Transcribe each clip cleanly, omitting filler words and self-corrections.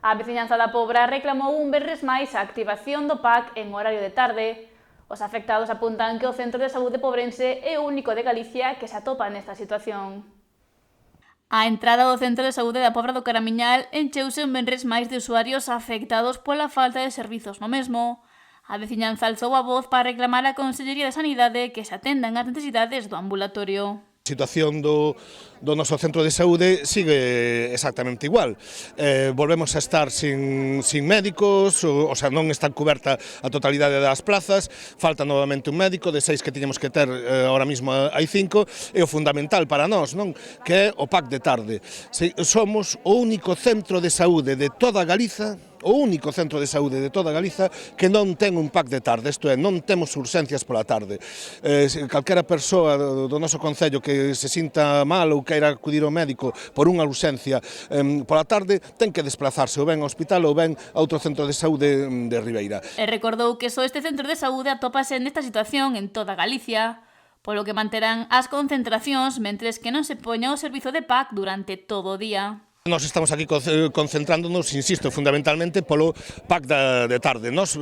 A veciñanza da Pobra reclamou un venres máis a activación do PAC en horario de tarde. Os afectados apuntan que o Centro de Saúde pobrense é o único de Galicia que se atopa nesta situación. A entrada do Centro de Saúde da Pobra do Caramiñal encheuse un venres máis de usuarios afectados pola falta de servizos no mesmo. A veciñanza alzou a voz para reclamar á Consellería de Sanidade que se atendan as necesidades do ambulatorio. A situación do noso centro de saúde sigue exactamente igual. Volvemos a estar sin médicos, o sea, non está coberta a totalidade das plazas, falta novamente un médico, de 6 que tiñamos que ter, ahora mismo hai 5, e o fundamental para nós, non, que é o PAC de tarde. Somos o único centro de saúde de toda Galiza, o único centro de saúde de toda Galiza que non ten un PAC de tarde, isto é, non temos urxencias pola tarde. Calquera persoa do noso concello que se sinta mal ou queira acudir ao médico por unha urxencia pola tarde, ten que desplazarse ou ben ao hospital ou ben a outro centro de saúde de Ribeira. E recordou que só este centro de saúde atópase nesta situación en toda Galicia, polo que manterán as concentracións mentres que non se poña o servizo de PAC durante todo o día. Nós estamos aquí concentrándonos, insisto, fundamentalmente polo PAC de tarde. Nós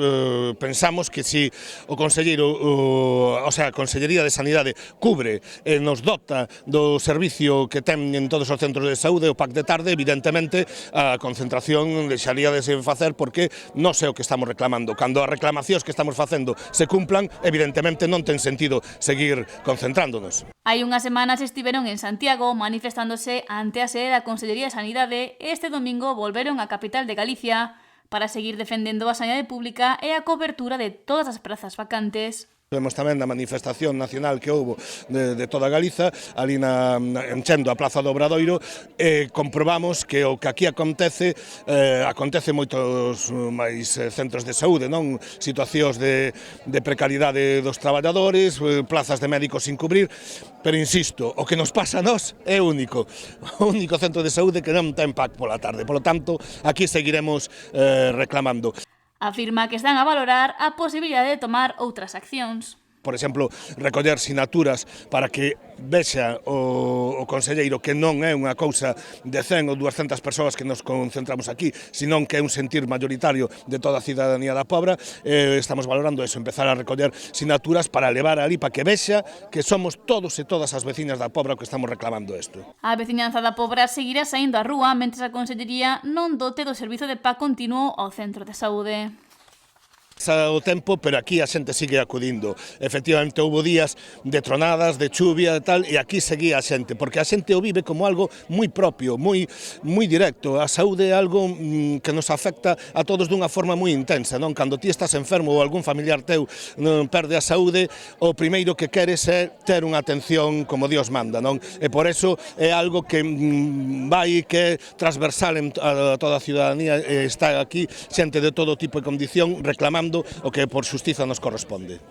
pensamos que se o Conselleiro, o sea, a Consellería de Sanidade cubre e nos dota do servicio que ten en todos os centros de saúde, o PAC de tarde, evidentemente a concentración deixaría de se facer porque non é o que estamos reclamando. Cando as reclamacións que estamos facendo se cumplan, evidentemente non ten sentido seguir concentrándonos. Hai unhas semanas estiveron en Santiago manifestándose ante a sede da Consellería de Sanidade. Este domingo volveron á capital de Galicia para seguir defendendo a sanidade pública e a cobertura de todas as prazas vacantes. Vemos tamén da manifestación nacional que houbo de toda Galiza, ali enchendo a Plaza do Obradoiro, e comprobamos que o que aquí acontece moitos máis centros de saúde, non? Situacións de precariedade dos traballadores, plazas de médicos sin cubrir, pero insisto, o que nos pasa a nós é único, o único centro de saúde que non ten PAC pola tarde, polo tanto, aquí seguiremos reclamando. Afirma que están a valorar a posibilidade de tomar outras accións. Por exemplo, recoller sinaturas para que vexa o conselleiro que non é unha cousa de 100 ou 200 persoas que nos concentramos aquí, senón que é un sentir mayoritario de toda a cidadanía da Pobra. Estamos valorando eso, empezar a recoller sinaturas para levar ali, para que vexa que somos todos e todas as veciñas da Pobra o que estamos reclamando isto. A veciñanza da Pobra seguirá saindo á rúa mentres a Consellería non dote do servizo de PAC continuo ao centro de saúde. O tempo, pero aquí a xente sigue acudindo. Efectivamente, houve días de tronadas, de chuvia e tal, e aquí seguía a xente, porque a xente o vive como algo moi propio, moi directo. A saúde é algo que nos afecta a todos dunha forma moi intensa, non? Cando ti estás enfermo ou algún familiar teu perde a saúde, o primeiro que queres é ter unha atención como Dios manda, non? E por eso é algo que vai, que é transversal a toda a ciudadanía, está aquí xente de todo tipo e condición reclamando o que por xustiza nos corresponde.